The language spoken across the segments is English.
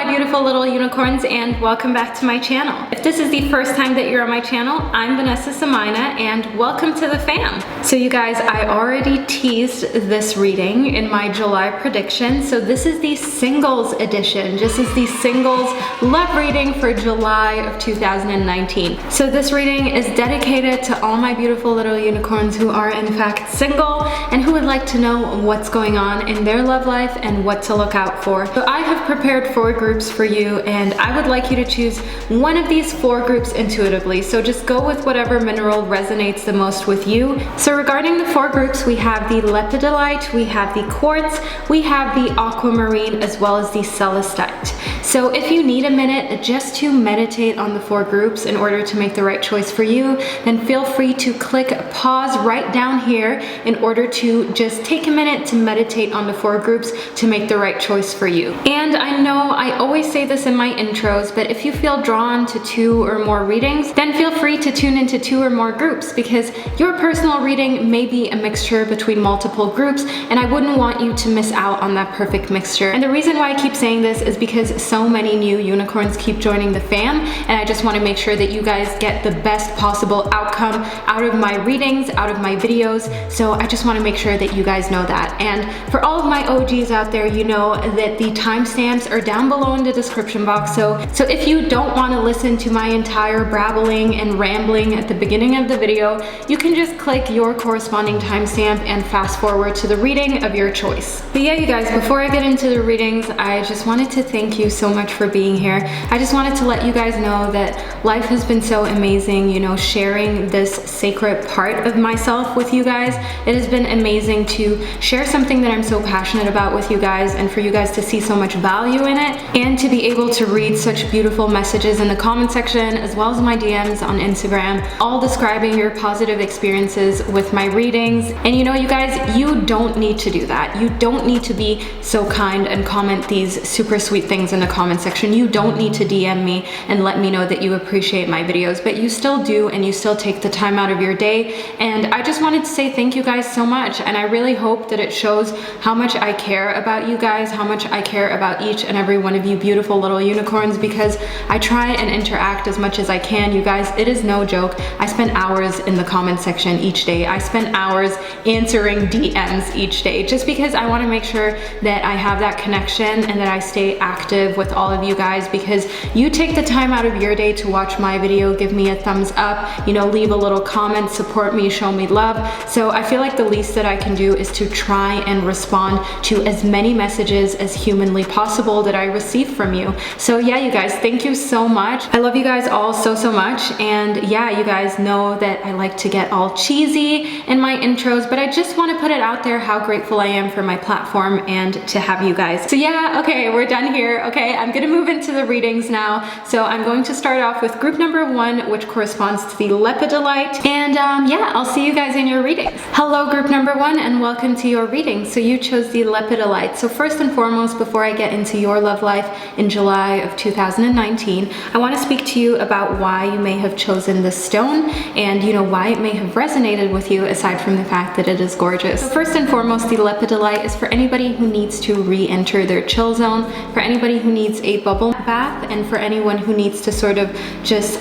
my beautiful little unicorns, and welcome back to my channel. If this is the first time that you're on my channel, I'm Vanessa Samina and welcome to the fam. So you guys, I already teased this reading in my July prediction. So this is the singles edition. This is the singles love reading for July of 2019. So this reading is dedicated to all my beautiful little unicorns who are in fact single and who would like to know what's going on in their love life and what to look out for. So I have prepared 4 groups for you, and I would like you to choose one of these 4 groups intuitively. So just go with whatever mineral resonates the most with you. So regarding the 4 groups, we have the Lepidolite, we have the Quartz, we have the Aquamarine, as well as the Celestite. So if you need a minute just to meditate on the 4 groups in order to make the right choice for you, then feel free to click pause right down here in order to just take a minute to meditate on the 4 groups to make the right choice for you. And I know I always say this in my intros, but if you feel drawn to 2 or more readings, then feel free to tune into 2 or more groups, because your personal reading may be a mixture between multiple groups, and I wouldn't want you to miss out on that perfect mixture. And the reason why I keep saying this is because so many new unicorns keep joining the fam, and I just want to make sure that you guys get the best possible outcome out of my readings, out of my videos. So I just want to make sure that you guys know that. And for all of my OGs out there, you know that the timestamps are down below in the description box. So if you don't want to listen to my entire brabbling and rambling at the beginning of the video, you can just click your corresponding timestamp and fast forward to the reading of your choice. But yeah, you guys, before I get into the readings, I just wanted to thank you so much for being here. I just wanted to let you guys know that life has been so amazing, you know, sharing this sacred part of myself with you guys. It has been amazing to share something that I'm so passionate about with you guys, and for you guys to see so much value in it, and to be able to read such beautiful messages in the comment section, as well as my DMs on Instagram, all describing your positive experiences with my readings. And you know, you guys, you don't need to do that. You don't need to be so kind and comment these super sweet things in the comment section. You don't need to DM me and let me know that you appreciate my videos, but you still do, and you still take the time out of your day. And I just wanted to say thank you guys so much, and I really hope that it shows how much I care about you guys, how much I care about each and every one of you beautiful little unicorns, because I try and interact as much as I can. You guys, it is no joke. I spend hours in the comment section each day. I spend hours answering DMs each day, just because I want to make sure that I have that connection and that I stay active with all of you guys, because you take the time out of your day to watch my video, give me a thumbs up, you know, leave a little comment, support me, show me love. So I feel like the least that I can do is to try and respond to as many messages as humanly possible that I receive from you. So yeah, you guys, thank you so much. I love you guys all so much. And yeah, you guys know that I like to get all cheesy in my intros, but I just want to put it out there how grateful I am for my platform and to have you guys. So yeah, okay, we're done here. Okay, I'm gonna move into the readings now. So I'm going to start off with group number 1, which corresponds to the Lepidolite. And yeah, I'll see you guys in your readings. Hello, group number 1, and welcome to your reading. So you chose the Lepidolite. So first and foremost, before I get into your love life in July of 2019, I want to speak to you about why you may have chosen this stone, and you know, why it may have resonated with you, aside from the fact that it is gorgeous. So first and foremost, the Lepidolite is for anybody who needs to re-enter their chill zone, for anybody who needs a bubble bath, and for anyone who needs to sort of just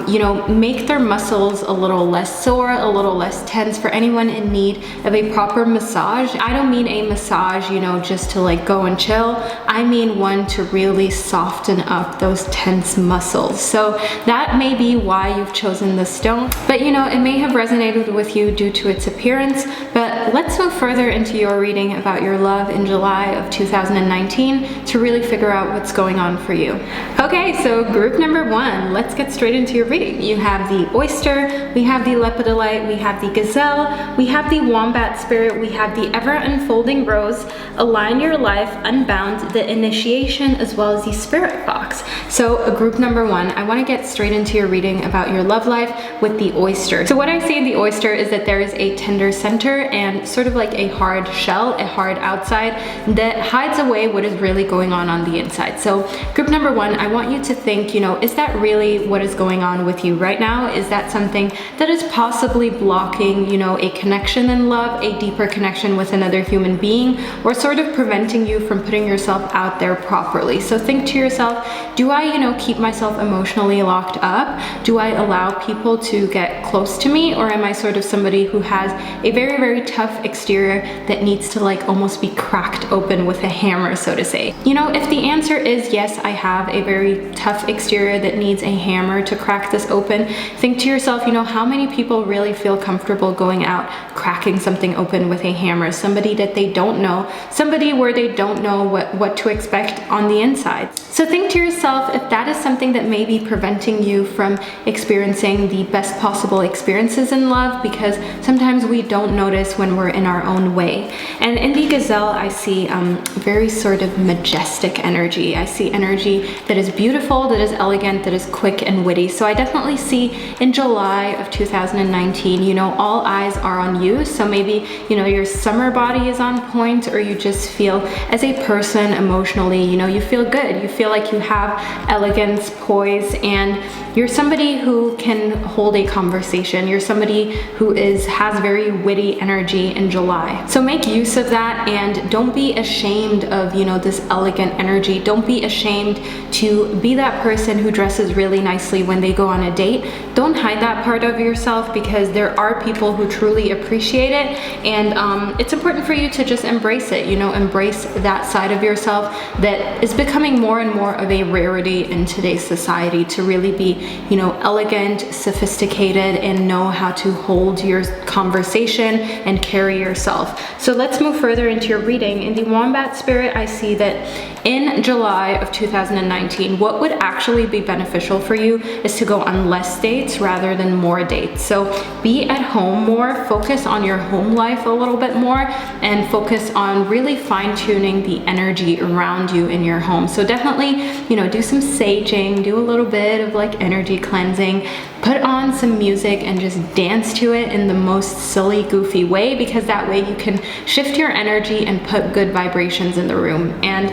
you know, make their muscles a little less sore, a little less tense, for anyone in need of a proper massage. I don't mean a massage, you know, just to like go and chill. I mean one to really soften up those tense muscles. So that may be why you've chosen this stone, but you know, it may have resonated with you due to its appearance. But let's move further into your reading about your love in July of 2019 to really figure out what's going on for you. Okay, so group number 1, let's get straight into your reading. You have the oyster, we have the Lepidolite, we have the gazelle, we have the wombat spirit, we have the ever unfolding rose, align your life, unbound, the initiation, as well as the spirit fox. So group number 1, I want to get straight into your reading about your love life with the oyster. So what I see in the oyster is that there is a tender center and sort of like a hard shell, a hard outside that hides away what is really going on the inside. insight. So group number one, I want you to think, is that really what is going on with you right now? Is that something that is possibly blocking, a connection in love, a deeper connection with another human being, or sort of preventing you from putting yourself out there properly? So think to yourself, do I, keep myself emotionally locked up? Do I allow people to get close to me? Or am I sort of somebody who has a very, very tough exterior that needs to like almost be cracked open with a hammer, so to say? If the answer is yes, I have a very tough exterior that needs a hammer to crack this open, think to yourself, how many people really feel comfortable going out, cracking something open with a hammer? Somebody that they don't know, somebody where they don't know what to expect on the inside. So think to yourself if that is something that may be preventing you from experiencing the best possible experiences in love, because sometimes we don't notice when we're in our own way. And in the gazelle, I see very sort of majestic energy. I see energy that is beautiful, that is elegant, that is quick and witty. So I definitely see in July of 2019, all eyes are on you. So maybe, your summer body is on point, or you just feel as a person emotionally, you feel good. You feel like you have elegance, poise, and you're somebody who can hold a conversation. You're somebody who has very witty energy in July. So make use of that, and don't be ashamed of, this elegant energy. Don't be ashamed to be that person who dresses really nicely when they go on a date. Don't hide that part of yourself, because there are people who truly appreciate it, and it's important for you to just embrace it, embrace that side of yourself that is becoming more and more of a rarity in today's society, to really be, elegant, sophisticated, and know how to hold your conversation and carry yourself. So let's move further into your reading. In the Wombat Spirit, I see that in July of 2019, what would actually be beneficial for you is to go on less dates rather than more dates. So be at home more, focus on your home life a little bit more, and focus on really fine-tuning the energy around you in your home. So definitely, do some saging, do a little bit of like energy cleansing, put on some music and just dance to it in the most silly, goofy way, because that way you can shift your energy and put good vibrations in the room. And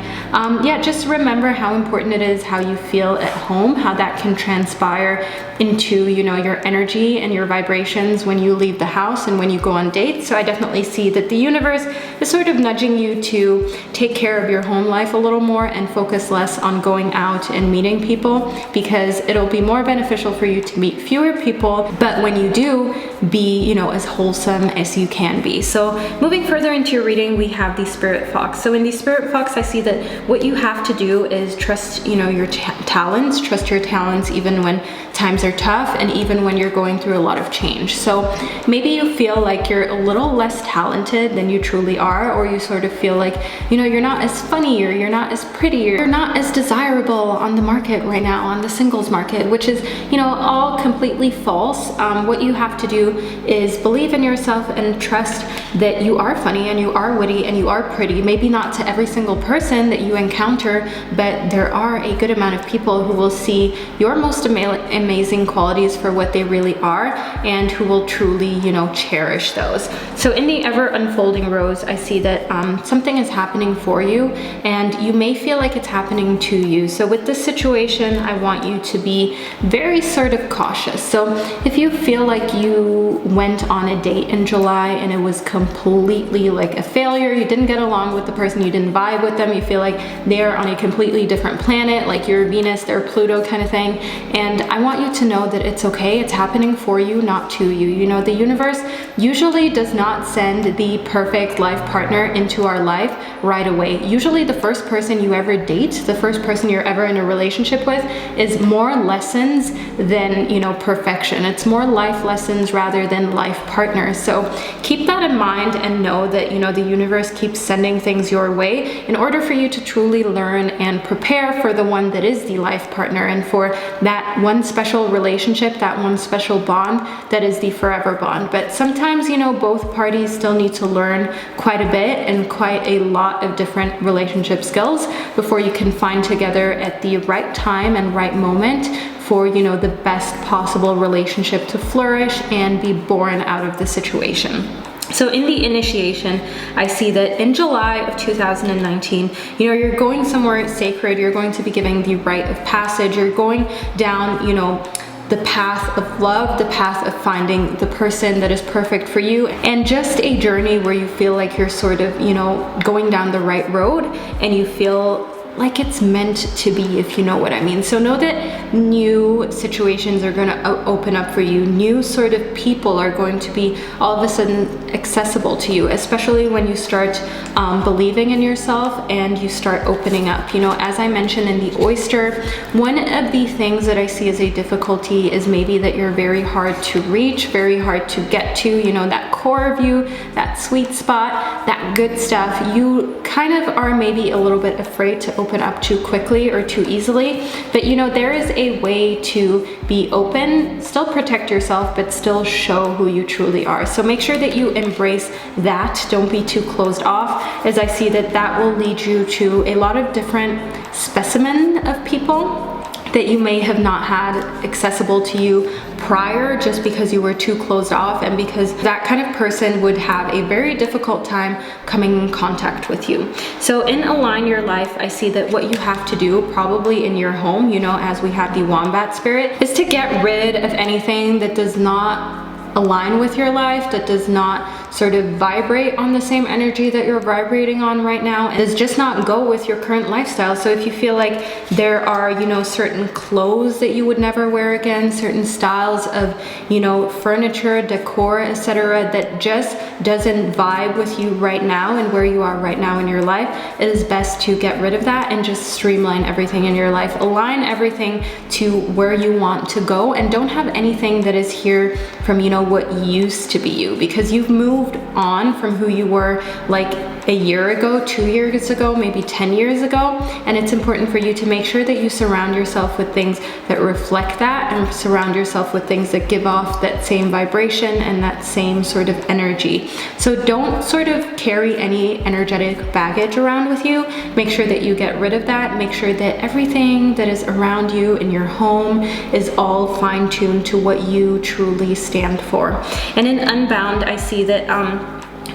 just remember how important it is how you feel at home, how that can transpire into, your energy and your vibrations when you leave the house and when you go on dates. So I definitely see that the universe is sort of nudging you to take care of your home life a little more and focus less on going out and meeting people, because it'll be more beneficial for you to meet fewer people, but when you do, be, as wholesome as you can be. So moving further into your reading, we have the Spirit Fox. So in the Spirit Fox, I see that what you have to do is trust, your talents, trust your talents even when times are tough and even when you're going through a lot of change. So maybe you feel like you're a little less talented than you truly are, or you sort of feel like, you're not as funny, or you're not as pretty, or you're not as desirable on the market right now, on the singles market, which is, all completely false. What you have to do is believe in yourself and trust that you are funny and you are witty and you are pretty. Maybe not to every single person that you encounter, but there are a good amount of people who will see your most amazing qualities for what they really are, and who will truly, cherish those. So in the ever unfolding rose, I see that something is happening for you, and you may feel like it's happening to you. So with this situation, I want you to be very sort of cautious. So if you feel like you went on a date in July and it was completely like a failure, you didn't get along with the person, you didn't vibe with them, you feel like they're on a completely different planet, like you're Venus, they're Pluto kind of thing, and I want you to know that it's okay. It's happening for you, not to you. The universe usually does not send the perfect life partner into our life right away. Usually the first person you ever date, the first person you're ever in a relationship with, is more lessons than, perfection. It's more life lessons rather than life partners. So keep that in mind and know that, the universe keeps sending things your way in order for you to truly learn and prepare for the one that is the life partner, and for that one special relationship, that one special bond that is the forever bond. But sometimes, both parties still need to learn quite a bit and quite a lot of different relationship skills before you can find together at the right time and right moment for, the best possible relationship to flourish and be born out of the situation. So in the initiation, I see that in July of 2019, you're going somewhere sacred, you're going to be giving the rite of passage, you're going down, the path of love, the path of finding the person that is perfect for you, and just a journey where you feel like you're sort of, going down the right road and you feel like it's meant to be, if you know what I mean. So know that new situations are going to open up for you. New sort of people are going to be all of a sudden accessible to you, especially when you start believing in yourself and you start opening up. As I mentioned in the oyster, one of the things that I see as a difficulty is maybe that you're very hard to reach, very hard to get to, that core of you, that sweet spot, that good stuff. You kind of are maybe a little bit afraid to open up too quickly or too easily, but there is a way to be open, still protect yourself, but still show who you truly are. So make sure that you embrace that. Don't be too closed off, as I see that will lead you to a lot of different specimen of people that you may have not had accessible to you prior, just because you were too closed off, and because that kind of person would have a very difficult time coming in contact with you. So in Align Your Life, I see that what you have to do, probably in your home, as we have the wombat spirit, is to get rid of anything that does not align with your life, that does not sort of vibrate on the same energy that you're vibrating on right now, and does just not go with your current lifestyle. So if you feel like there are, certain clothes that you would never wear again, certain styles of, furniture, decor, etc., that just doesn't vibe with you right now and where you are right now in your life, it is best to get rid of that and just streamline everything in your life. Align everything to where you want to go, and don't have anything that is here from, what used to be you, because you've moved on from who you were like a year ago, 2 years ago, maybe 10 years ago. And it's important for you to make sure that you surround yourself with things that reflect that, and surround yourself with things that give off that same vibration and that same sort of energy. So don't sort of carry any energetic baggage around with you. Make sure that you get rid of that. Make sure that everything that is around you in your home is all fine-tuned to what you truly stand for. And in Unbound, I see that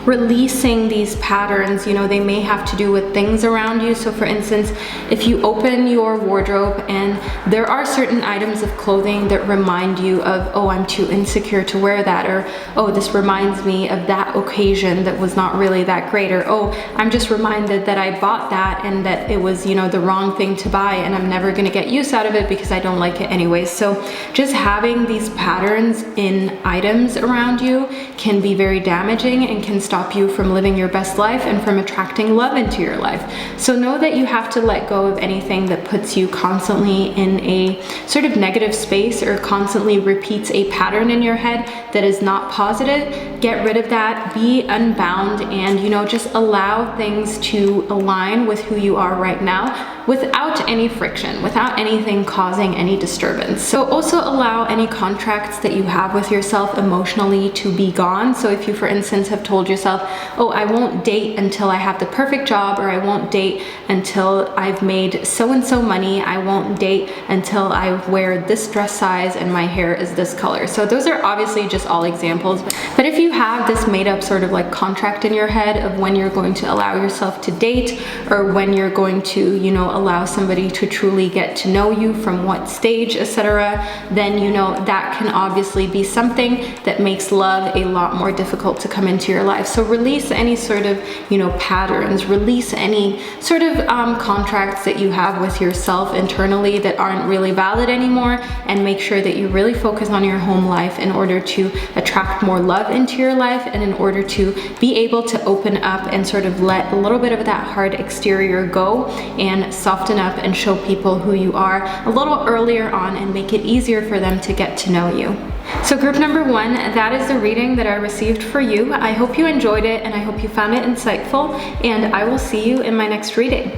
releasing these patterns, they may have to do with things around you. So for instance, if you open your wardrobe and there are certain items of clothing that remind you of, oh, I'm too insecure to wear that, or oh, this reminds me of that occasion that was not really that great, or oh, I'm just reminded that I bought that and that it was, the wrong thing to buy, and I'm never gonna get use out of it because I don't like it anyways. So just having these patterns in items around you can be very damaging and can stop you from living your best life and from attracting love into your life. So know that you have to let go of anything that puts you constantly in a sort of negative space, or constantly repeats a pattern in your head that is not positive. Get rid of that, be unbound, and just allow things to align with who you are right now, without any friction, without anything causing any disturbance. So also allow any contracts that you have with yourself emotionally to be gone. So if you, for instance, have told yourself, oh, I won't date until I have the perfect job, or I won't date until I've made so-and-so money, I won't date until I wear this dress size and my hair is this color. So those are obviously just all examples. But if you have this made up sort of like contract in your head of when you're going to allow yourself to date, or when you're going to, allow somebody to truly get to know you, from what stage, etc., then that can obviously be something that makes love a lot more difficult to come into your life. So release any sort of patterns, release any sort of contracts that you have with yourself internally that aren't really valid anymore, and make sure that you really focus on your home life in order to attract more love into your life, and in order to be able to open up and sort of let a little bit of that hard exterior go, and soften up and show people who you are a little earlier on, and make it easier for them to get to know you. So group number 1, that is the reading that I received for you. I hope you enjoyed it, and I hope you found it insightful, and I will see you in my next reading.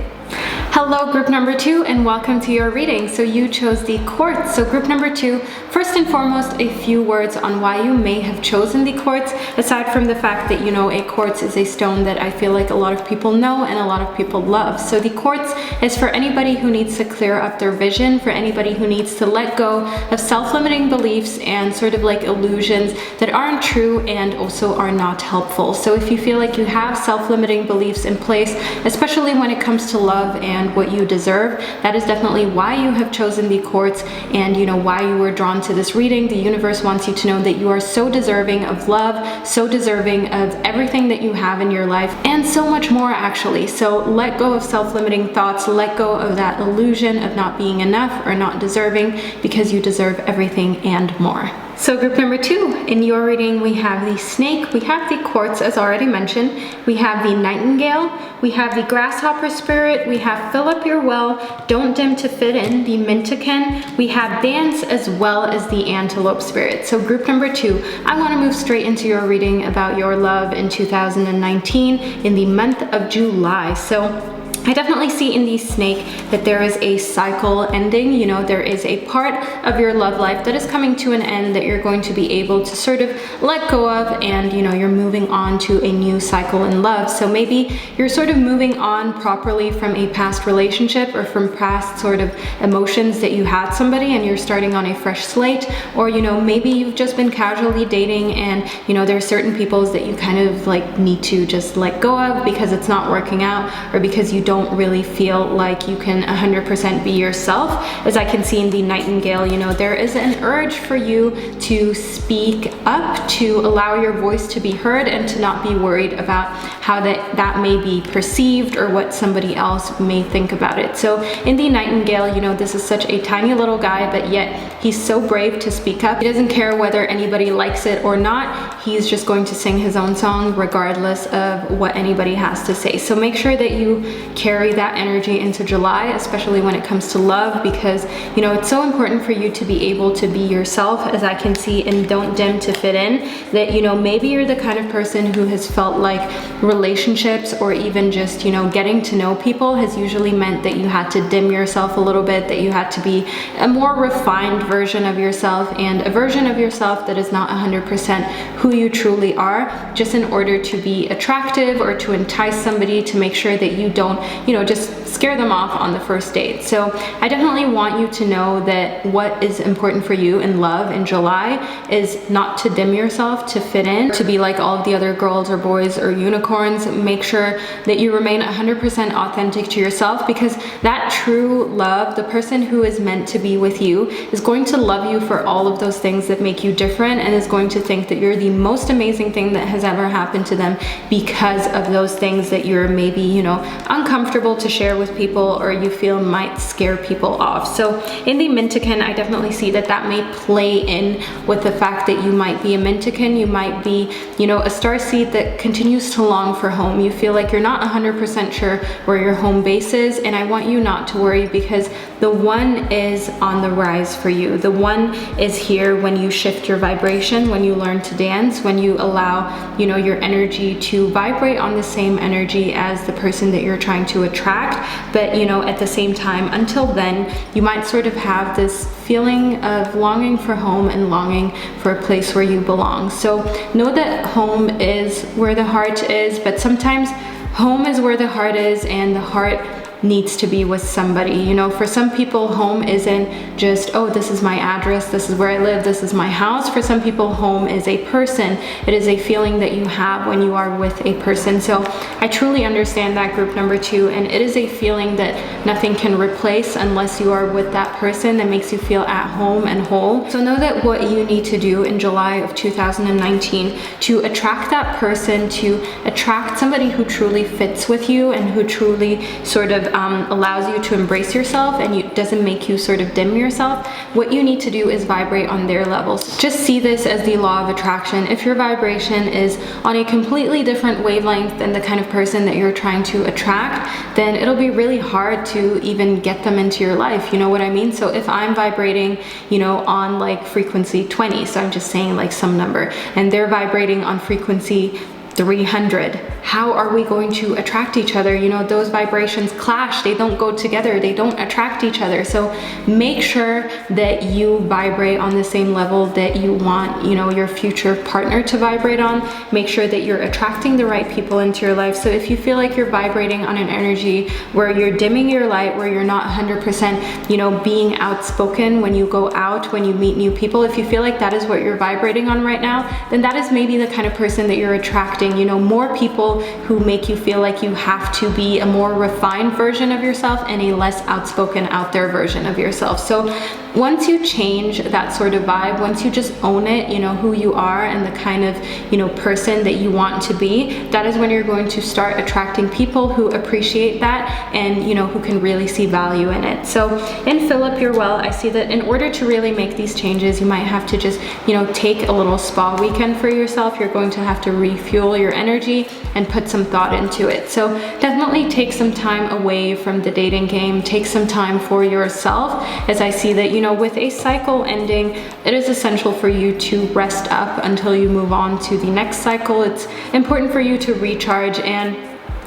Hello, group number 2, and welcome to your reading. So you chose the quartz. So group number 2, first and foremost, a few words on why you may have chosen the quartz, aside from the fact that, you know, a quartz is a stone that I feel like a lot of people know and a lot of people love. So the quartz is for anybody who needs to clear up their vision, for anybody who needs to let go of self-limiting beliefs and sort of like illusions that aren't true and also are not helpful. So if you feel like you have self-limiting beliefs in place, especially when it comes to love and what you deserve, that is definitely why you have chosen the quartz, and you know why you were drawn to this reading. The universe wants you to know that you are so deserving of love, so deserving of everything that you have in your life, and so much more actually. So let go of self-limiting thoughts, let go of that illusion of not being enough or not deserving, because you deserve everything and more. So group number 2, in your reading, we have the snake, we have the quartz as already mentioned, we have the nightingale, we have the grasshopper spirit, we have fill up your well, don't dim to fit in, the mintican, we have dance, as well as the antelope spirit. So group number 2, I want to move straight into your reading about your love in 2019 in the month of July. So I definitely see in the snake that there is a cycle ending. You know, there is a part of your love life that is coming to an end that you're going to be able to sort of let go of, and you know, you're moving on to a new cycle in love. So maybe you're sort of moving on properly from a past relationship or from past sort of emotions that you had somebody, and you're starting on a fresh slate. Or you know, maybe you've just been casually dating, and you know, there are certain people that you kind of like need to just let go of because it's not working out, or because you don't really feel like you can 100% be yourself. As I can see in the nightingale, you know, there is an urge for you to speak up, to allow your voice to be heard, and to not be worried about how that may be perceived or what somebody else may think about it. So in the nightingale, you know, this is such a tiny little guy, but yet he's so brave to speak up. He doesn't care whether anybody likes it or not. He's just going to sing his own song regardless of what anybody has to say. So make sure that you carry that energy into July, especially when it comes to love, because you know, it's so important for you to be able to be yourself, as I can see in don't dim to fit in, that you know, maybe you're the kind of person who has felt like relationships or even just, you know, getting to know people has usually meant that you had to dim yourself a little bit, that you had to be a more refined version of yourself, and a version of yourself that is not 100% who you truly are, just in order to be attractive or to entice somebody, to make sure that you don't, you know, just scare them off on the first date. So I definitely want you to know that what is important for you in love in July is not to dim yourself to fit in, to be like all of the other girls or boys or unicorns. Make sure that you remain 100% authentic to yourself, because that true love, the person who is meant to be with you, is going to love you for all of those things that make you different, and is going to think that you're the most amazing thing that has ever happened to them because of those things that you're maybe, you know, uncomfortable to share with people, or you feel might scare people off. So in the mintican, I definitely see that that may play in with the fact that you might be a mintican, you might be, you know, a starseed that continues to long for home. You feel like you're not 100% sure where your home base is, and I want you not to worry, because the one is on the rise for you. The one is here when you shift your vibration, when you learn to dance, when you allow, you know, your energy to vibrate on the same energy as the person that you're trying to attract. But you know, at the same time, until then, you might sort of have this feeling of longing for home and longing for a place where you belong. So know that home is where the heart is, but sometimes home is where the heart is, and the heart needs to be with somebody. You know, for some people, home isn't just, oh, this is my address, this is where I live, this is my house. For some people, home is a person. It is a feeling that you have when you are with a person. So I truly understand that, group number 2, and it is a feeling that nothing can replace unless you are with that person that makes you feel at home and whole. So know that what you need to do in July of 2019 to attract that person, to attract somebody who truly fits with you and who truly sort of allows you to embrace yourself and doesn't make you sort of dim yourself, what you need to do is vibrate on their levels. Just see this as the law of attraction. If your vibration is on a completely different wavelength than the kind of person that you're trying to attract, then it'll be really hard to even get them into your life. You know what I mean? So if I'm vibrating, you know, on like frequency 20, so I'm just saying like some number, and they're vibrating on frequency 30000, how are we going to attract each other? You know, those vibrations clash, they don't go together, they don't attract each other. So make sure that you vibrate on the same level that you want, you know, your future partner to vibrate on. Make sure that you're attracting the right people into your life. So if you feel like you're vibrating on an energy where you're dimming your light, where you're not 100%, you know, being outspoken when you go out, when you meet new people, if you feel like that is what you're vibrating on right now, then that is maybe the kind of person that you're attracting. You know, more people who make you feel like you have to be a more refined version of yourself and a less outspoken, out there version of yourself. So once you change that sort of vibe, once you just own it, you know, who you are and the kind of, you know, person that you want to be, that is when you're going to start attracting people who appreciate that and, you know, who can really see value in it. So in Fill Up Your Well, I see that in order to really make these changes, you might have to just, you know, take a little spa weekend for yourself. You're going to have to refuel your energy and put some thought into it. So definitely take some time away from the dating game. Take some time for yourself, as I see that, you know, with a cycle ending, it is essential for you to rest up until you move on to the next cycle. It's important for you to recharge and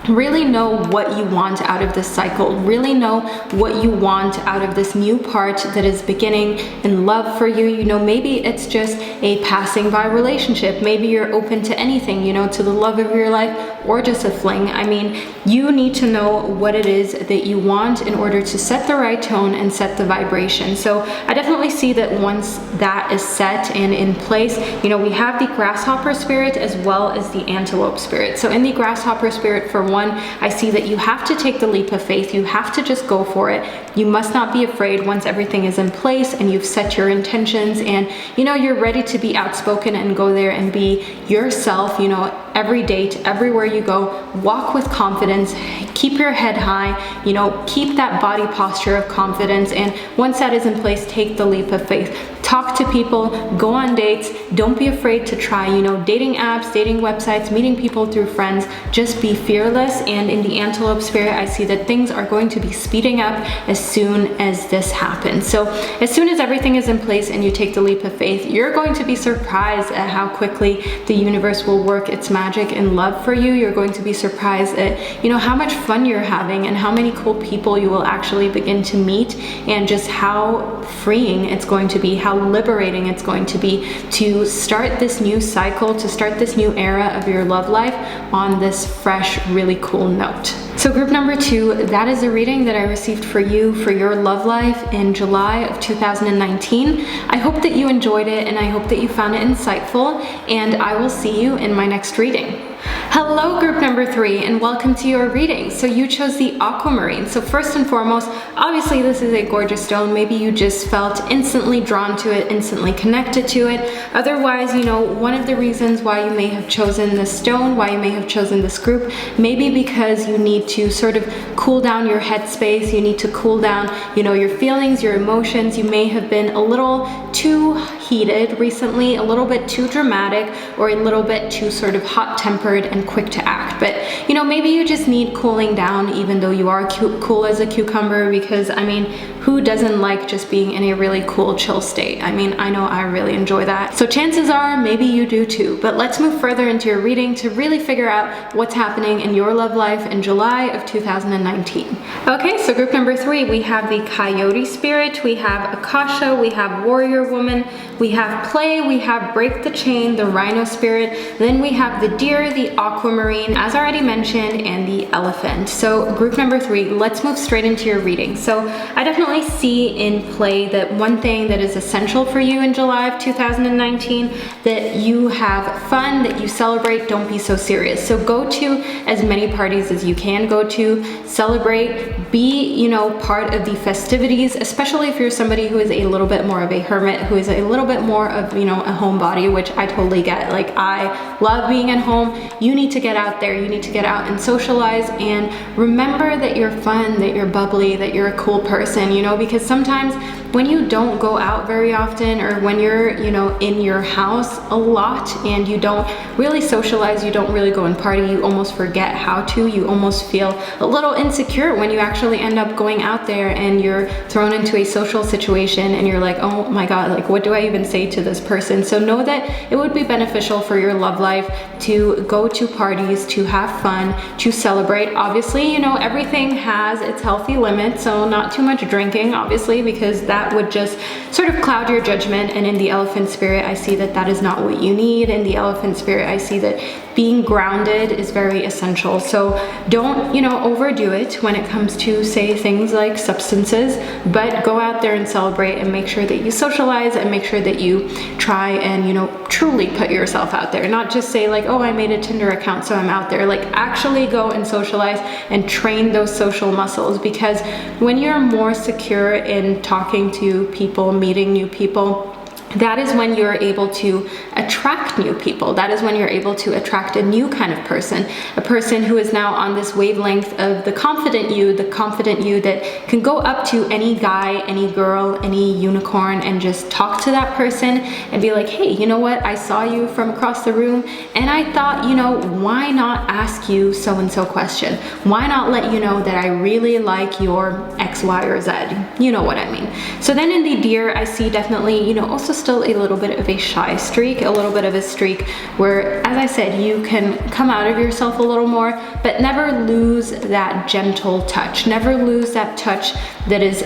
really know what you want out of this cycle. Really know what you want out of this new part that is beginning in love for you. You know, maybe it's just a passing by relationship. Maybe you're open to anything, you know, to the love of your life or just a fling. I mean, you need to know what it is that you want in order to set the right tone and set the vibration. So I definitely see that once that is set and in place, you know, we have the grasshopper spirit as well as the antelope spirit. So in the grasshopper spirit, for one, I see that you have to take the leap of faith. You have to just go for it. You must not be afraid once everything is in place and you've set your intentions and, you know, you're ready to be outspoken and go there and be yourself, you know, every date, everywhere you go, walk with confidence, keep your head high, you know, keep that body posture of confidence. And once that is in place, take the leap of faith. Talk to people, go on dates, don't be afraid to try, you know, dating apps, dating websites, meeting people through friends. Just be fearless. And in the antelope spirit, I see that things are going to be speeding up as soon as this happens. So as soon as everything is in place and you take the leap of faith, you're going to be surprised at how quickly the universe will work its magic and love for you. You're going to be surprised at, you know, how much fun you're having and how many cool people you will actually begin to meet, and just how freeing it's going to be, how liberating it's going to be to start this new cycle, to start this new era of your love life on this fresh, really cool note. So group number 2, that is a reading that I received for you for your love life in July of 2019. I hope that you enjoyed it and I hope that you found it insightful, and I will see you in my next reading. Hello group number 3, and welcome to your reading. So you chose the Aquamarine. So first and foremost, obviously this is a gorgeous stone. Maybe you just felt instantly drawn to it, instantly connected to it. Otherwise, you know, one of the reasons why you may have chosen this stone, why you may have chosen this group, maybe because you need to sort of cool down your headspace. You need to cool down, you know, your feelings, your emotions. You may have been a little too heated recently, a little bit too dramatic, or a little bit too sort of hot-tempered and quick to act. But, you know, maybe you just need cooling down, even though you are cool as a cucumber, because, I mean, who doesn't like just being in a really cool, chill state? I mean, I know I really enjoy that. So chances are maybe you do too. But let's move further into your reading to really figure out what's happening in your love life in July of 2019. Okay, so group number 3, we have the Coyote Spirit, we have Akasha, we have Warrior Woman, we have Play, we have Break the Chain, the Rhino Spirit, then we have the Deer, the Aquamarine, as already mentioned, and the Elephant. So group number 3, let's move straight into your reading. So I definitely see in Play that one thing that is essential for you in July of 2019, that you have fun, that you celebrate, don't be so serious. So go to as many parties as you can go to, celebrate, be, you know, part of the festivities, especially if you're somebody who is a little bit more of a hermit, who is a little bit more of, you know, a homebody, which I totally get. Like, I love being at home. You need to get out there, you need to get out and socialize, and remember that you're fun, that you're bubbly, that you're a cool person, you know, because sometimes when you don't go out very often, or when you're, you know, in your house a lot and you don't really socialize, you don't really go and party, you almost forget how to, you almost feel a little insecure when you actually end up going out there and you're thrown into a social situation and you're like, oh my God, like what do I even say to this person? So know that it would be beneficial for your love life to go to parties, to have fun, to celebrate. Obviously, you know, everything has its healthy limit, so not too much drinking, obviously, because that would just sort of cloud your judgment. And in the elephant spirit, I see that that is not what you need. In the elephant spirit, I see that being grounded is very essential. So don't, you know, overdo it when it comes to, say, things like substances, but go out there and celebrate and make sure that you socialize and make sure that you try and, you know, truly put yourself out there. Not just say like, oh, I made a Tinder account, so I'm out there. Like actually go and socialize and train those social muscles, because when you're more secure in talking to people, meeting new people, that is when you're able to attract new people. That is when you're able to attract a new kind of person, a person who is now on this wavelength of the confident you that can go up to any guy, any girl, any unicorn and just talk to that person and be like, hey, you know what? I saw you from across the room and I thought, you know, why not ask you so-and-so question? Why not let you know that I really like your X, Y, or Z? You know what I mean? So then in the deer, I see definitely, you know, also still a little bit of a shy streak, a little bit of a streak where, as I said, you can come out of yourself a little more, but never lose that gentle touch. Never lose that touch that is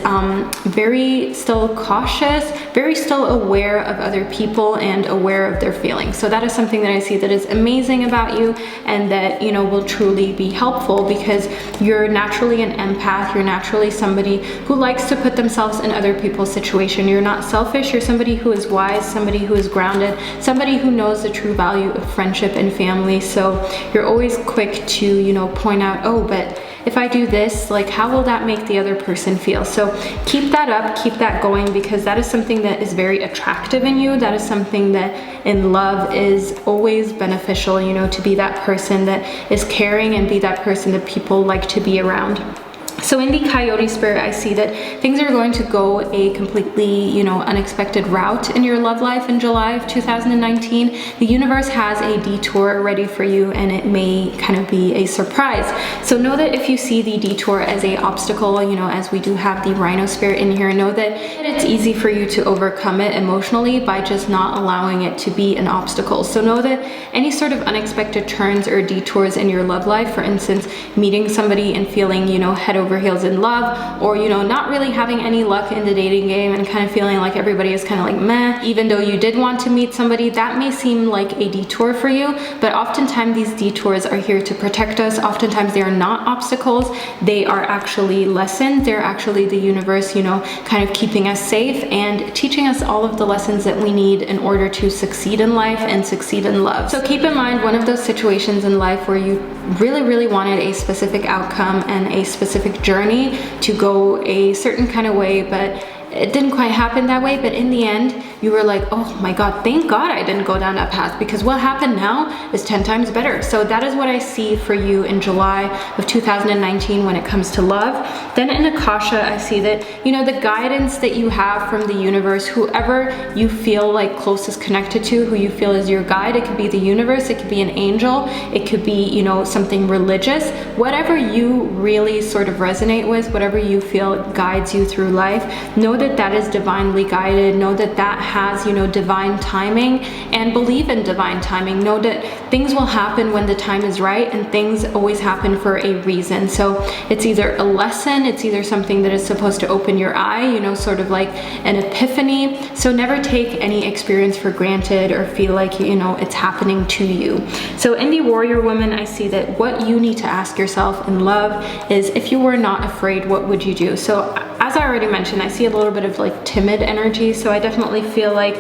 very still cautious, very still aware of other people and aware of their feelings. So that is something that I see that is amazing about you and that, you know, will truly be helpful, because you're naturally an empath. You're naturally somebody who likes to put themselves in other people's situation. You're not selfish. You're somebody who is wise, somebody who is grounded, somebody who knows the true value of friendship and family. So you're always quick to, you know, point out, oh, but if I do this, like, how will that make the other person feel? So keep that up, keep that going, because that is something that is very attractive in you. That is something that in love is always beneficial, you know, to be that person that is caring and be that person that people like to be around. So in the coyote spirit, I see that things are going to go a completely, you know, unexpected route in your love life in July of 2019. The universe has a detour ready for you, and it may kind of be a surprise. So know that if you see the detour as a obstacle, you know, as we do have the rhino spirit in here, know that it's easy for you to overcome it emotionally by just not allowing it to be an obstacle. So know that any sort of unexpected turns or detours in your love life, for instance, meeting somebody and feeling, you know, head over heels in love, or, you know, not really having any luck in the dating game and kind of feeling like everybody is kind of like meh, even though you did want to meet somebody, that may seem like a detour for you, but oftentimes these detours are here to protect us. Oftentimes they are not obstacles, they are actually lessons. They're actually the universe, you know, kind of keeping us safe and teaching us all of the lessons that we need in order to succeed in life and succeed in love. So keep in mind one of those situations in life where you really wanted a specific outcome and a specific journey to go a certain kind of way, but it didn't quite happen that way. But in the end, you were like, oh my God, thank God I didn't go down that path, because what happened now is 10 times better. So that is what I see for you in July of 2019 when it comes to love. Then in Akasha, I see that, you know, the guidance that you have from the universe, whoever you feel like closest connected to, who you feel is your guide, it could be the universe, it could be an angel, it could be, you know, something religious, whatever you really sort of resonate with, whatever you feel guides you through life, know that that is divinely guided. Know that that has, you know, divine timing, and believe in divine timing. Know that things will happen when the time is right, and things always happen for a reason. So it's either a lesson, it's either something that is supposed to open your eye, you know, sort of like an epiphany. So never take any experience for granted or feel like, you know, it's happening to you. So in the warrior woman, I see that what you need to ask yourself in love is, if you were not afraid, what would you do? So as I already mentioned, I see a little bit of like timid energy. So I definitely feel like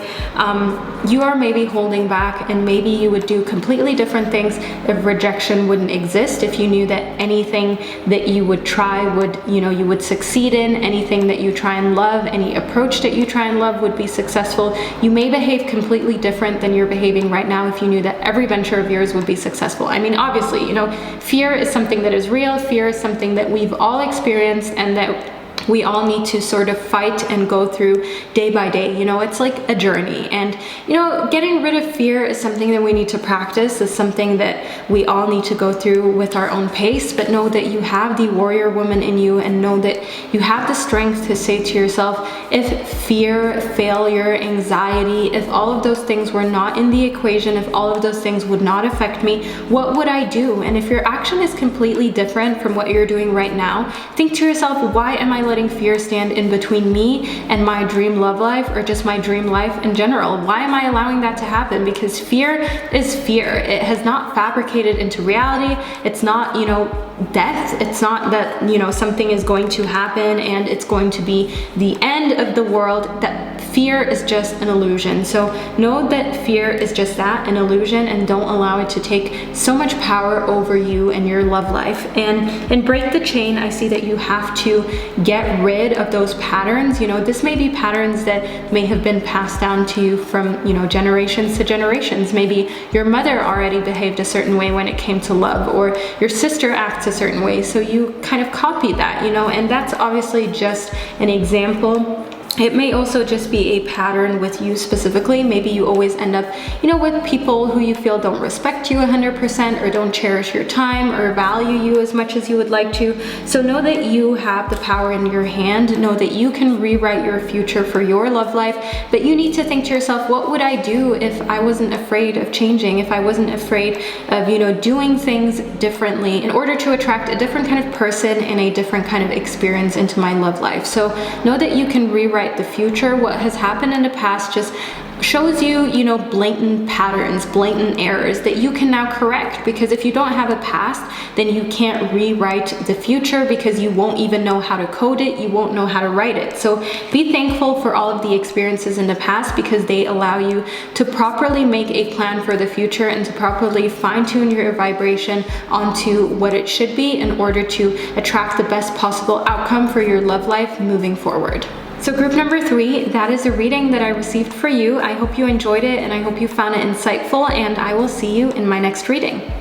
you are maybe holding back, and maybe you would do completely different things if rejection wouldn't exist, if you knew that anything that you would try would, you know, you would succeed in, anything that you try and love, any approach that you try and love would be successful. You may behave completely different than you're behaving right now if you knew that every venture of yours would be successful. I mean, obviously, you know, fear is something that is real. Fear is something that we've all experienced and that we all need to sort of fight and go through day by day. You know, it's like a journey. And, you know, getting rid of fear is something that we need to practice. It's something that we all need to go through with our own pace, but know that you have the warrior woman in you, and know that you have the strength to say to yourself, if fear, failure, anxiety, if all of those things were not in the equation, if all of those things would not affect me, what would I do? And if your action is completely different from what you're doing right now, think to yourself, why am I letting fear stand in between me and my dream love life, or just my dream life in general? Why am I allowing that to happen? Because fear is fear. It has not fabricated into reality. It's not, you know, death. It's not that, you know, something is going to happen and it's going to be the end of the world. That fear is just an illusion. So know that fear is just that, an illusion, and don't allow it to take so much power over you and your love life. And break the chain, I see that you have to get rid of those patterns. You know, this may be patterns that may have been passed down to you from, you know, generations to generations. Maybe your mother already behaved a certain way when it came to love, or your sister acts a certain way, so you kind of copy that, you know, and that's obviously just an example. It may also just be a pattern with you specifically. Maybe you always end up, you know, with people who you feel don't respect you 100%, or don't cherish your time or value you as much as you would like to. So know that you have the power in your hand. Know that you can rewrite your future for your love life, but you need to think to yourself, what would I do if I wasn't afraid of changing, if I wasn't afraid of, you know, doing things differently in order to attract a different kind of person and a different kind of experience into my love life? So know that you can rewrite the future. What has happened in the past just shows you, you know, blatant patterns, blatant errors that you can now correct. Because if you don't have a past, then you can't rewrite the future, because you won't even know how to code it, you won't know how to write it. So be thankful for all of the experiences in the past, because they allow you to properly make a plan for the future and to properly fine-tune your vibration onto what it should be in order to attract the best possible outcome for your love life moving forward. So group number 3, that is a reading that I received for you. I hope you enjoyed it, and I hope you found it insightful, and I will see you in my next reading.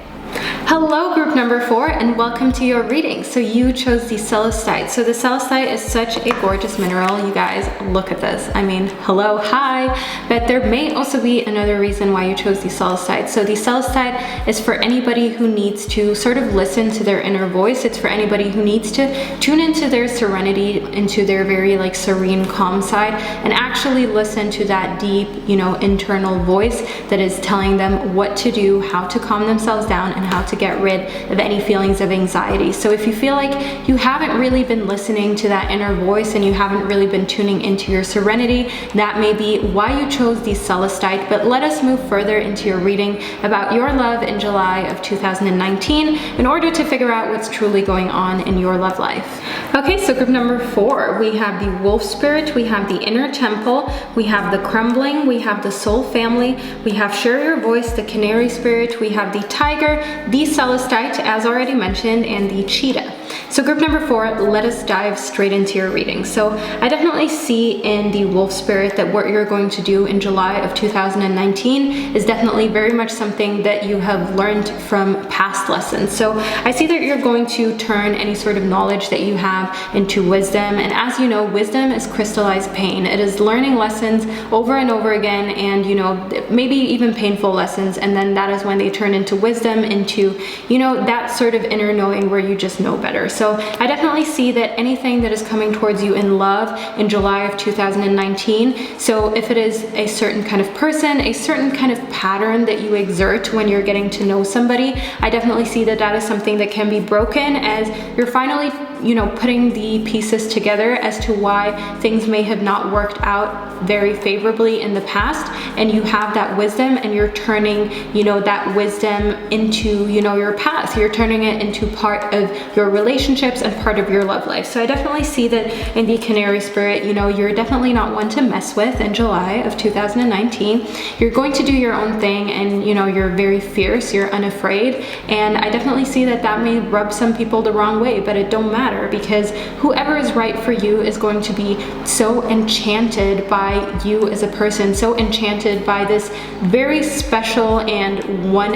Hello group number 4, and welcome to your reading. So you chose the Celestite. So the Celestite is such a gorgeous mineral, you guys. Look at this. I mean, hello, hi. But there may also be another reason why you chose the Celestite. So the Celestite is for anybody who needs to sort of listen to their inner voice. It's for anybody who needs to tune into their serenity, into their very like serene, calm side, and actually listen to that deep, you know, internal voice that is telling them what to do, how to calm themselves down, and how to get rid of any feelings of anxiety. So if you feel like you haven't really been listening to that inner voice and you haven't really been tuning into your serenity, that may be why you chose the Celestite. But let us move further into your reading about your love in July of 2019 in order to figure out what's truly going on in your love life. Okay, so group number 4, we have the Wolf Spirit, we have the Inner Temple, we have the Crumbling, we have the Soul Family, we have Share Your Voice, the Canary Spirit, we have the Tiger, the Celestite, as already mentioned, and the Cheetah. So group number 4, let us dive straight into your reading. So I definitely see in the Wolf Spirit that what you're going to do in July of 2019 is definitely very much something that you have learned from past lessons. So I see that you're going to turn any sort of knowledge that you have into wisdom. And as you know, wisdom is crystallized pain. It is learning lessons over and over again, and, you know, maybe even painful lessons. And then that is when they turn into wisdom, into, you know, that sort of inner knowing where you just know better. So I definitely see that anything that is coming towards you in love in July of 2019, so if it is a certain kind of person, a certain kind of pattern that you exert when you're getting to know somebody, I definitely see that that is something that can be broken as you're finally, you know, putting the pieces together as to why things may have not worked out very favorably in the past, and you have that wisdom and you're turning, you know, that wisdom into, you know, your path. You're turning it into part of your relationships and part of your love life. So I definitely see that in the Canary Spirit, you know, you're definitely not one to mess with in July of 2019. You're going to do your own thing, and, you know, you're very fierce, you're unafraid, and I definitely see that that may rub some people the wrong way, but it don't matter, because whoever is right for you is going to be so enchanted by you as a person, so enchanted by this very special and one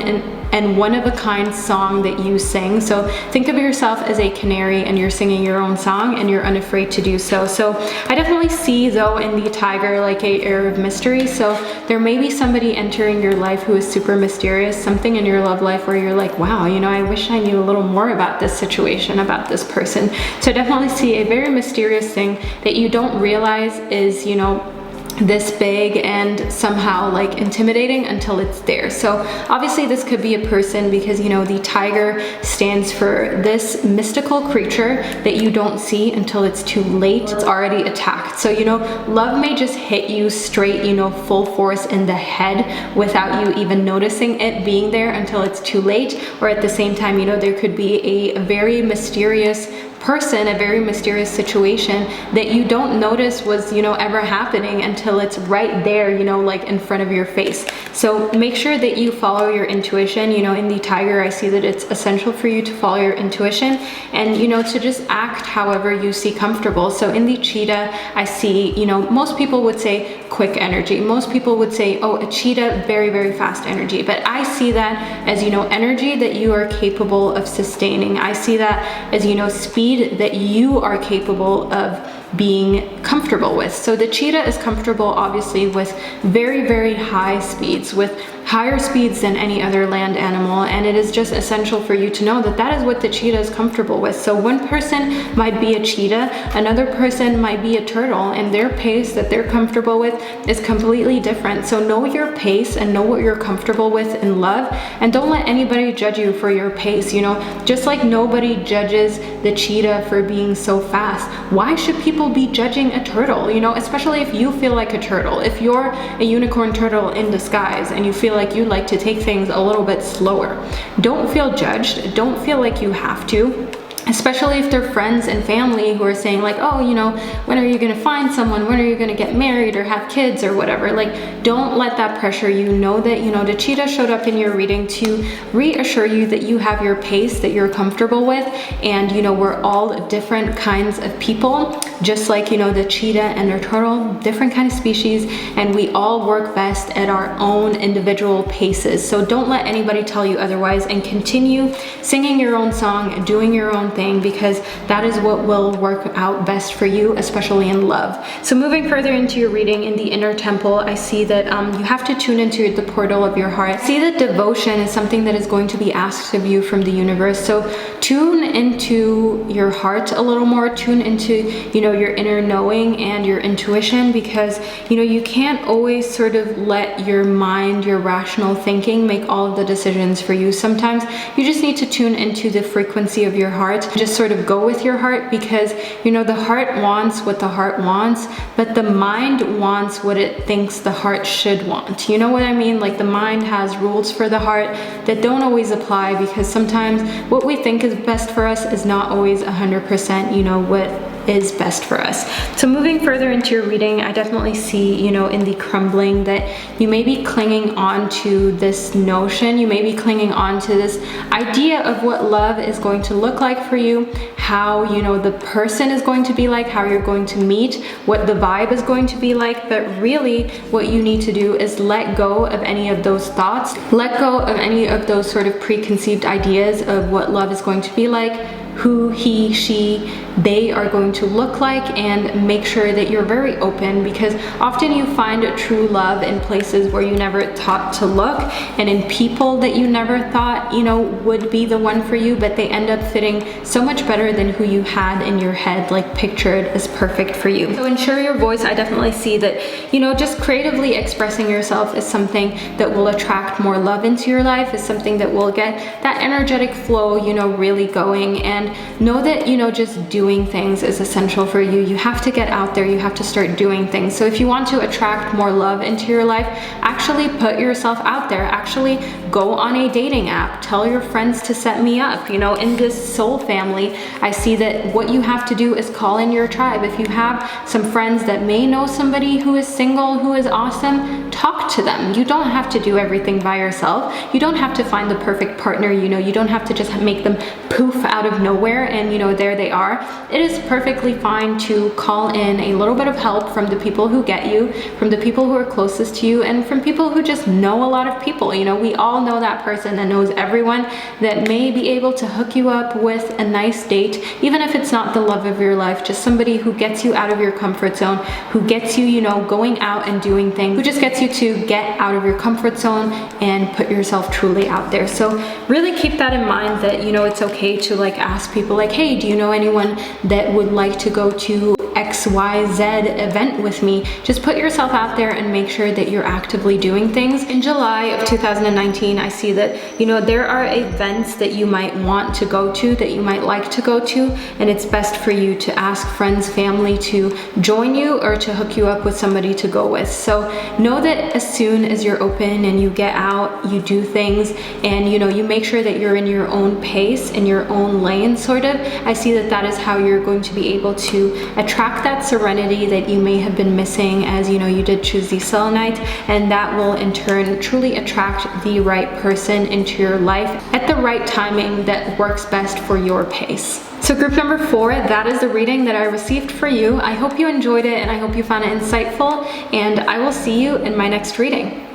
and one-of-a-kind song that you sing. So think of yourself as a canary and you're singing your own song and you're unafraid to do so. So I definitely see though in the tiger like a air of mystery. So there may be somebody entering your life who is super mysterious, something in your love life where you're like, wow, you know, I wish I knew a little more about this situation, about this person. So I definitely see a very mysterious thing that you don't realize is, you know, this big and somehow like intimidating until it's there. So obviously this could be a person because, you know, the tiger stands for this mystical creature that you don't see until it's too late. It's already attacked. So, you know, love may just hit you straight, you know, full force in the head without you even noticing it being there until it's too late. Or at the same time, you know, there could be a very mysterious person, a very mysterious situation that you don't notice was, you know, ever happening until it's right there, you know, like in front of your face. So make sure that you follow your intuition. You know, in the tiger, I see that it's essential for you to follow your intuition and, you know, to just act however you see comfortable. So in the cheetah, I see, you know, most people would say quick energy. Most people would say, oh, a cheetah, very, very fast energy. But I see that as, you know, energy that you are capable of sustaining. I see that as, you know, speed that you are capable of being comfortable with. So the cheetah is comfortable obviously with very, very high speeds, with higher speeds than any other land animal, and it is just essential for you to know that that is what the cheetah is comfortable with. So one person might be a cheetah, another person might be a turtle, and their pace that they're comfortable with is completely different. So know your pace and know what you're comfortable with in love, and don't let anybody judge you for your pace. You know, just like nobody judges the cheetah for being so fast, why should people be judging a turtle? You know, especially if you feel like a turtle. If you're a unicorn turtle in disguise and you feel like you like to take things a little bit slower, don't feel judged. Don't feel like you have to. Especially if they're friends and family who are saying like, oh, you know, when are you gonna find someone? When are you gonna get married or have kids or whatever? Like, don't let that pressure you. Know that, you know, the cheetah showed up in your reading to reassure you that you have your pace that you're comfortable with. And, you know, we're all different kinds of people, just like, you know, the cheetah and the turtle, different kind of species, and we all work best at our own individual paces. So don't let anybody tell you otherwise, and continue singing your own song, doing your own thing, because that is what will work out best for you, especially in love. So moving further into your reading, in the inner temple, I see that you have to tune into the portal of your heart. I see that devotion is something that is going to be asked of you from the universe. So tune into your heart a little more, tune into, you know, your inner knowing and your intuition, because, you know, you can't always sort of let your mind, your rational thinking make all of the decisions for you. Sometimes you just need to tune into the frequency of your heart. Just sort of go with your heart, because, you know, the heart wants what the heart wants, but the mind wants what it thinks the heart should want. You know what I mean? Like, the mind has rules for the heart that don't always apply, because sometimes what we think is best for us is not always 100%, you know, what is best for us. So moving further into your reading, I definitely see, you know, in the crumbling that you may be clinging on to this notion, you may be clinging on to this idea of what love is going to look like for you, how, you know, the person is going to be like, how you're going to meet, what the vibe is going to be like. But really what you need to do is let go of any of those thoughts, let go of any of those sort of preconceived ideas of what love is going to be like, who he, she, they are going to look like, and make sure that you're very open, because often you find a true love in places where you never thought to look, and in people that you never thought, you know, would be the one for you, but they end up fitting so much better than who you had in your head, like pictured as perfect for you. So ensure your voice, I definitely see that, you know, just creatively expressing yourself is something that will attract more love into your life, is something that will get that energetic flow, you know, really going. And know that, you know, just doing things is essential for you. You have to get out there, you have to start doing things. So if you want to attract more love into your life, actually put yourself out there, actually go on a dating app, tell your friends to set me up. You know, in this soul family, I see that what you have to do is call in your tribe. If you have some friends that may know somebody who is single, who is awesome, talk to them. You don't have to do everything by yourself. You don't have to find the perfect partner, you know, you don't have to just make them poof out of nowhere and, you know, there they are. it is perfectly fine to call in a little bit of help from the people who get you, from the people who are closest to you, and from people who just know a lot of people. You know, we all know that person that knows everyone that may be able to hook you up with a nice date, even if it's not the love of your life, just somebody who gets you out of your comfort zone, who gets you, you know, going out and doing things, who just gets you to get out of your comfort zone and put yourself truly out there. So really keep that in mind, that, you know, it's okay to like ask people like, hey, do you know anyone that would like to go to XYZ event with me? Just put yourself out there and make sure that you're actively doing things. In July of 2019, I see that, you know, there are events that you might want to go to, that you might like to go to, and it's best for you to ask friends, family to join you or to hook you up with somebody to go with. So know that as soon as you're open and you get out, you do things, and, you know, you make sure that you're in your own pace, in your own lane, sort of. I see that that is how you're going to be able to attract that serenity that you may have been missing, as, you know, you did choose the selenite, and that will in turn truly attract the right person into your life at the right timing that works best for your pace. So group number 4, that is the reading that I received for you. I hope you enjoyed it, and I hope you found it insightful, and I will see you in my next reading.